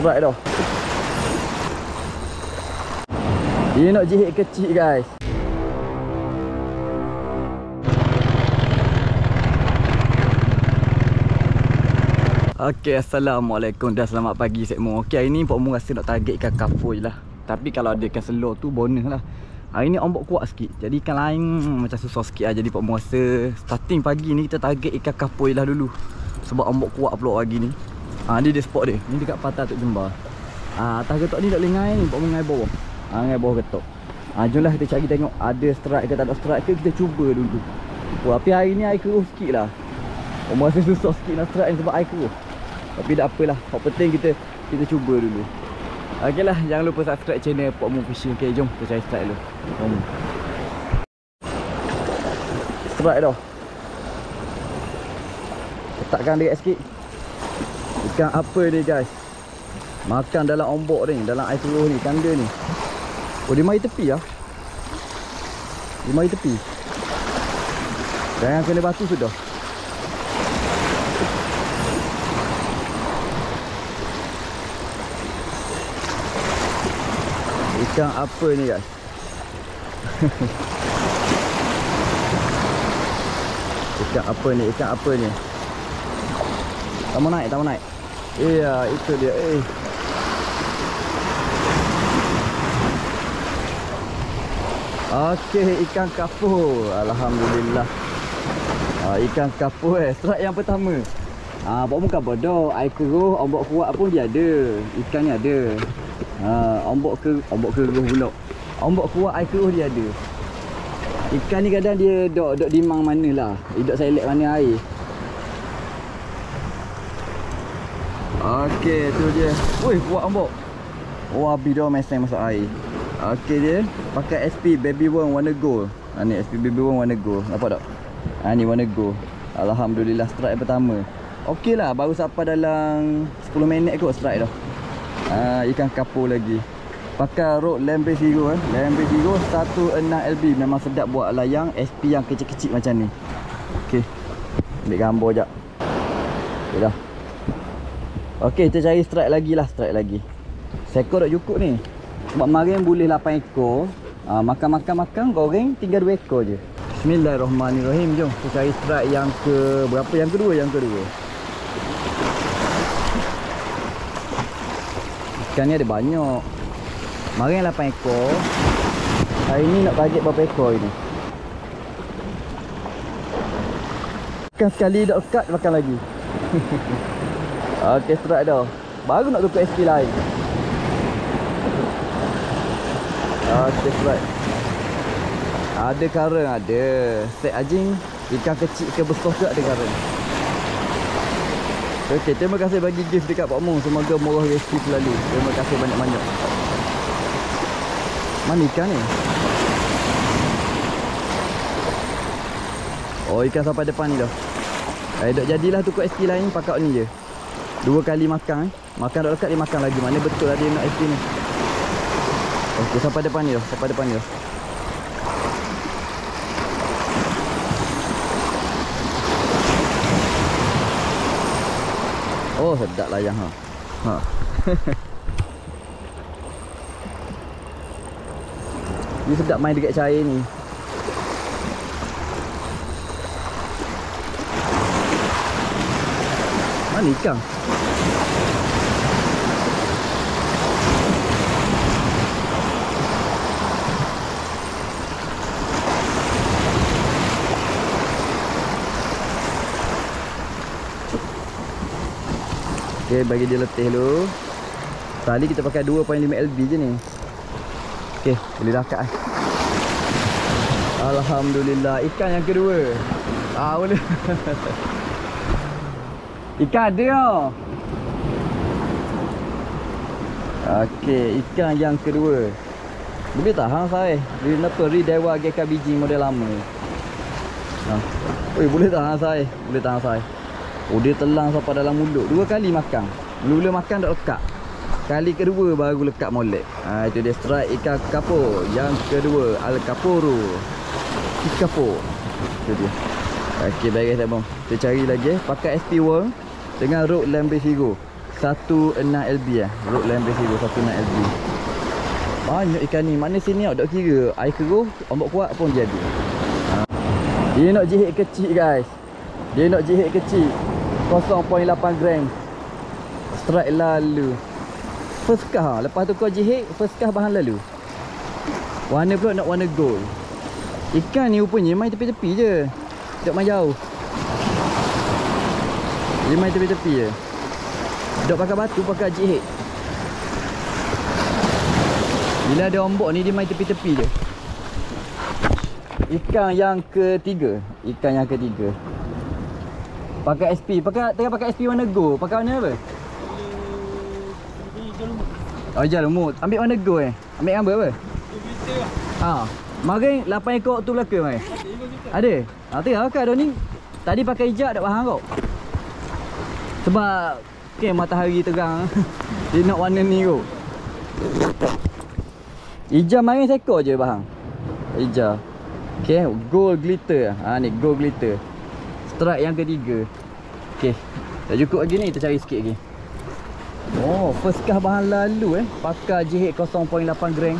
Strike dah. Dia nak jihit kecil guys. Okay, Assalamualaikum dan selamat pagi semua. Okay, hari ni Pak Mu rasa nak target ikan kapur je lah. Tapi kalau ada ikan selur tu bonus lah. Hari ni ombak kuat sikit, jadi ikan lain macam susah sikit lah. Jadi Pak Mu rasa starting pagi ni kita target ikan kapur je lah dulu. Sebab ombak kuat pula pagi ni. Dia spot dia, ni dekat patah Tok Jembar. Atas getok ni tak boleh ngai ni, Pak Mu ngai bawah. Ngai bawah getok. Jomlah kita cari tengok ada strike ke tak ada strike ke, kita cuba dulu. Tapi hari ni air keruh sikit lah. Pak Mu rasa susah sikit nak strike ni sebab air keruh. Tapi tak apalah, yang penting kita cuba dulu. Okey lah, jangan lupa subscribe channel Pak Mu Fishing. Okay, jom kita cari strike dulu. Strike dah. Letakkan dekat sikit. Ikan apa ni guys? Makan dalam ombak ni, dalam air keruh ni, kanda ni. Oh, dia mari tepi lah. Dia mari tepi. Jangan kena batu sudah. Ikan apa ni guys? Ikan apa ni? Ikan apa ni? Tak mau naik, tak mau naik. Iya, itu dia. Okey, ikan kapur. Alhamdulillah. Ikan kapur strike yang pertama. Pak Mu kan bodoh, air keruh, ombak kuat pun dia ada. Ikan ni ada. Ombak keruh pula. Ombak kuat, air keruh dia ada. Ikan ni kadang dia dok di mang mana lah. Dok select mana air. Okey, tu dia. Woi, kuat ombak. Habis dah meseng masuk air. Okey dia pakai SP Baby Worm warna gold. Ni SP Baby Worm warna gold. Nampak tak? Ni warna gold. Alhamdulillah strike pertama. Okey lah, baru sampai dalam 10 minit kot strike dah. Ikan kapur lagi. Pakai rod Lambe Zero Lambe Zero 16LB. Memang sedap buat layang SP yang kecil-kecil macam ni. Okey. Ambil gambar jap. Okey dah. Okey, kita cari strike lagi lah, strike lagi. Seekor tak cukup ni. Sebab kemarin boleh 8 ekor. Makan, goreng tinggal 2 ekor je. Bismillahirrahmanirrahim. Jom kita cari strike yang ke berapa? Yang kedua, Ikan ni ada banyak. Kemarin 8 ekor. Hari ni nak target berapa ekor ini? Ikan sekali dah lekat makan lagi. Okey, strike dah. Baru nak tukar SP lain. Okey, strike. Ada karang, ada. Set anjing, ikan kecil ke besar ke ada karang. Okey, terima kasih bagi gift dekat Pak Mu. Semoga murah rezeki selalu. Terima kasih banyak-banyak. Mana ikan ni? Ikan sampai depan ni dah. Dok jadilah tukar SP lain, pakai ni je. 2 kali makan. Makan dah dekat dia makan lagi. Mana betul lah dia nak SP ni. Okey, sampai depan ni dah. Oh, sedap layang ha. Dia sedap main dekat cair ni. Mana ikan? Okey, bagi dia letih dulu. Tali kita pakai 2.5 LB je ni. Okey, boleh dah kat. Alhamdulillah, ikan yang kedua. Boleh. Ikan ada tau. Okey, ikan yang kedua. Boleh tahan saya. Ri Dewa GKBG model lama. Boleh tahan saya. Dia telang sampai dalam mulut. 2 kali makan. Mula-mula makan tak lekat. Kali kedua baru lekat molek. Itu dia strike ikan kapur. Yang kedua, Al Kapuru. Ikan kapur. Itu dia. Okey, baik guys, abang. Kita cari lagi pakai SP Worm dengan rod Lambe Zero 16LB Road Land Base Hero 16LB. Banyak ikan ni. Mana sini tak kira air keruh, ombak kuat pun jadi. Dia nak jihit kecil guys. Dia nak jihit kecil 0.8 gram. Strike lalu. First kah. Lepas tu kau jihit first kah bahan lalu. Warna pula nak warna gold. Ikan ni rupanya main tepi-tepi je. Tak main jauh. Dia main tepi-tepi je. Tak pakai batu, pakai jihit. Bila ada ombak ni dia main tepi-tepi je. Ikan yang ketiga. Ikan yang ketiga. Pakai SP. Tengah pakai SP warna gold. Pakai warna apa? Oh, hijau lumut. Ambil warna gold Ambil gambar apa? Mari 8 ekor tu belaka mai. Ada? Tengah pakai dah ni. Tadi pakai hijab tak faham kau. Sebab matahari terang. Dia nak warna ni kot. Hijau mari seekor je bahang. Hijau. Gold glitter. Ni gold glitter. Strike yang ketiga. Dah cukup lagi ni, kita cari sikit lagi. First kah bahan lalu pakai jihit 0.8 gram.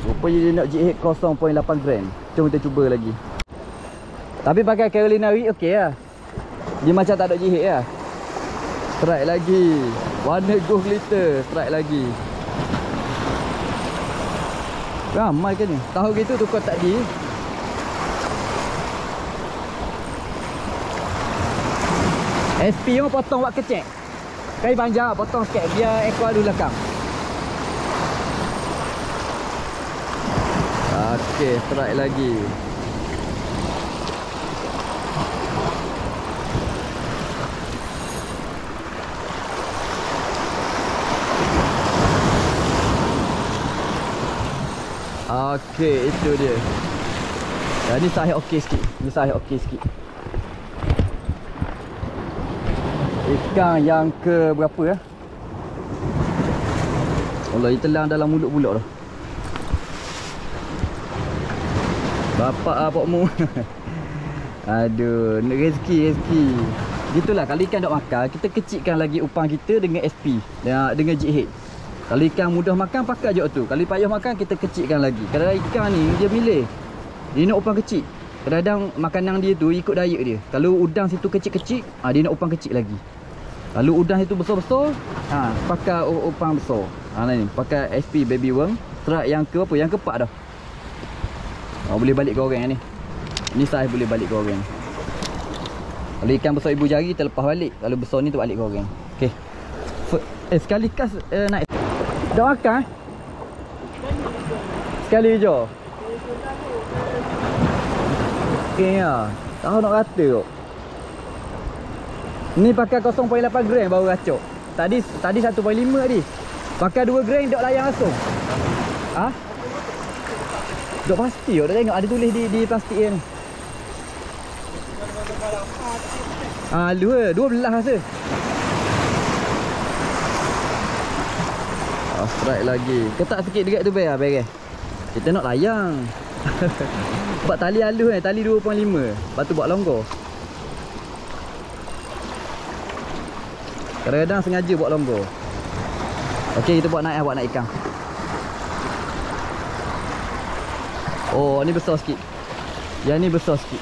Rupanya dia nak jihit 0.8 gram. Jom kita cuba lagi. Tapi pakai Carolina Reed okey lah. Dia macam tak ada jihit lah. Strike lagi. Warna gold glitter. Strike lagi. Ramai ke ni? Tahu gitu tukar tadi. SP yang potong buat kecek. Kain panjang potong sikit biar ekor ada belakang. Okey, strike lagi. Okey, itu dia. Ni saiz okey sikit. Ni saiz okey sikit. Ikan yang ke berapa ya? Allah, dia telang dalam mulut pula dah. Bapak apakmu. Aduh, rezeki. Gitulah, kalau ikan tak makan, kita kecilkan lagi upang kita dengan SP, dengan jihit. Kalau ikan mudah makan, pakai je tu. Kalau payah makan, kita kecilkan lagi. Kadang-kadang ikan ni dia milih. Dia nak upang kecil. Kadang-kadang makanan dia tu ikut diet dia. Kalau udang situ kecil-kecil, dia nak upang kecil lagi. Lalu udang itu besar-besar, pakai upang besar. Ni pakai SP baby worm. Strike yang ke apa? Yang keempat dah. Boleh balik goreng ni. Ni saiz boleh balik goreng. Kalau ikan besar ibu jari terlepas balik. Kalau besar ni tu balik goreng. Okey. Sekali kas naik. Dah makan? Sekali je. Okey ya. Tahu nak kata kok. Ni pakai 0.8 gram baru racuk. Tadi 1.5 tadi. Pakai 2 gram dok layang langsung. Dok pasti dok tengok ada tulis di plastik ni. 12 rasa. Strike lagi. Ketak sikit dekat tu beres. Kita nak layang. Buat tali halus tali 2.5. Lepas tu buat longgar. Kadang-kadang sengaja buat longgar. Okey, kita buat naik ikan. Ni besar sikit. Yang ni besar sikit.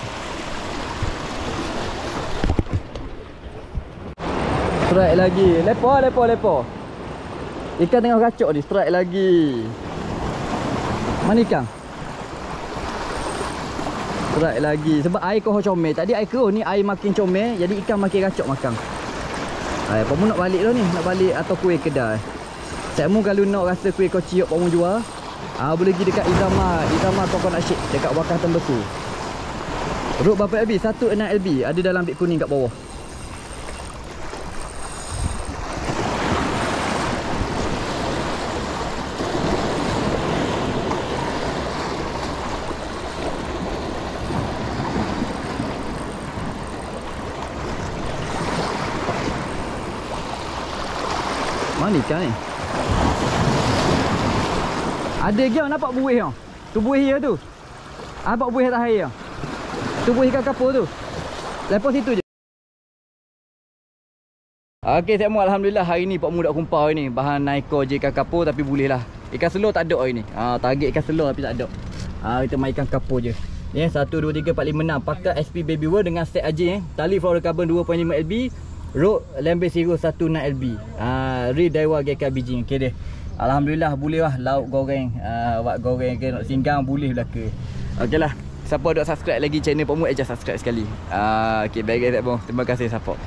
Strike lagi. Lepo. Ikan tengah racuk ni. Strike lagi. Mana ikan? Strike lagi. Sebab air kau comel. Tadi air keruh ni air makin comel. Jadi ikan makin racuk makan. Pamu nak balik dah ni. Nak balik atau kuih kedai. Cikmu kalau nak rasa kuih kau ciuk pamu jual, boleh pergi dekat Izama coconut shake dekat Wakaf Tembesu. Road berapa LB? 16LB. Ada dalam beg kuning kat bawah. Mana ikan ni? Ada je nampak buih tau. Tu buih dia tu. Nampak buih atas air tau. Tu buih ikan kapur tu. Lepas situ je. Okey, semua alhamdulillah hari ni Pak Mu dak kumpul hari ni. Bahan naiko je ikan kapur tapi boleh lah. Ikan selur tak ada hari ni. Target ikan selur tapi tak ada. Kita main ikan kapur je. Ya, 1 2 3 4 5 6 pakai SP Baby World dengan set AJ tali fluorocarbon 2.5 LB, rod Lambe Zero 1 LB. Real Daiwa GK biji. Okey deh. Alhamdulillah boleh lah lauk goreng. Buat goreng ke nak singgang boleh belaka. Okeylah. Siapa dak subscribe lagi channel Pak Mu, just subscribe sekali. Okey, baik guys, terima kasih support.